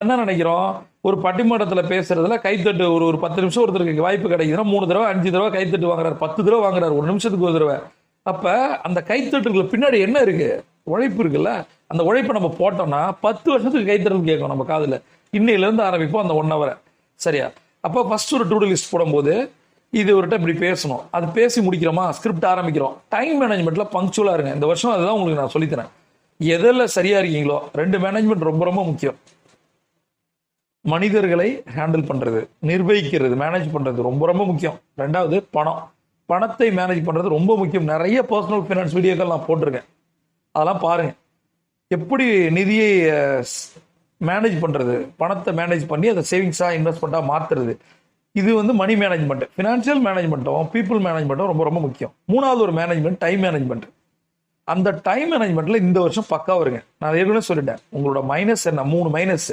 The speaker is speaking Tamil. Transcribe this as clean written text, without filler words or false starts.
என்ன நினைக்கிறோம், ஒரு பட்டிமன்றத்தில் பேசுறதுல கைத்தட்டு ஒரு 10 நிமிஷம் ஒருத்தருக்கு வாய்ப்பு கிடைக்குதுன்னா 3 தடவை 5 தடவை கைத்தட்டு வாங்குறாரு, 10 தடவை வாங்குறாரு, ஒரு நிமிஷத்துக்கு ஒரு தடவை. அப்ப அந்த கைத்தட்டுக்கு பின்னாடி என்ன இருக்கு? உழைப்பு இருக்குல்ல. அந்த உழைப்பை நம்ம போட்டோம்னா 10 வருஷத்துக்கு கைத்தட்டல் கேட்கும் நம்ம காதுல. இன்னையில இருந்து ஆரம்பிப்போம் அந்த 1 ஹவரை. சரியா? அப்போ ஃபர்ஸ்ட் ஒரு டு லிஸ்ட் போடும்போது இது ஒருட்ட இப்படி பேசணும், அது பேசி முடிக்கிறோமா, ஸ்கிரிப்ட் ஆரம்பிக்கிறோம். டைம் மேனேஜ்மெண்ட்ல பங்க்சுவலா இருங்க. இந்த வருஷம் அதுதான் உங்களுக்கு நான் சொல்லித்தரேன். எதில் சரியா இருக்கீங்களோ, 2 மேனேஜ்மெண்ட் ரொம்ப ரொம்ப முக்கியம். மனிதர்களை ஹேண்டில் பண்றது, நிர்வகிக்கிறது, மேனேஜ் பண்றது ரொம்ப ரொம்ப முக்கியம். 2வது பணத்தை மேனேஜ் பண்றது ரொம்ப முக்கியம். நிறைய பர்சனல் ஃபைனான்ஸ் வீடியோக்கள் நான் போட்டிருக்கேன், அதெல்லாம் பாருங்க. எப்படி நிதியை மேனேஜ் பண்றது, பணத்தை மேனேஜ் பண்ணி அதை சேவிங்ஸா இன்வெஸ்ட்மெண்ட்டா மாத்துறது, இது மணி மேனேஜ்மெண்ட். ஃபினான்ஷியல் மேனேஜ்மெண்ட்டும் பீப்புள் மேனேஜ்மெண்ட்டும் ரொம்ப ரொம்ப முக்கியம். 3வது ஒரு மேனேஜ்மெண்ட் டைம் மேனேஜ்மெண்ட். அந்த டைம் மேனேஜ்மெண்ட்ல இந்த வருஷம் பக்கா வருங்க. நான் ஏற்கனவே சொல்லிட்டேன், உங்களோட மைனஸ் என்ன, 3 மைனஸ்.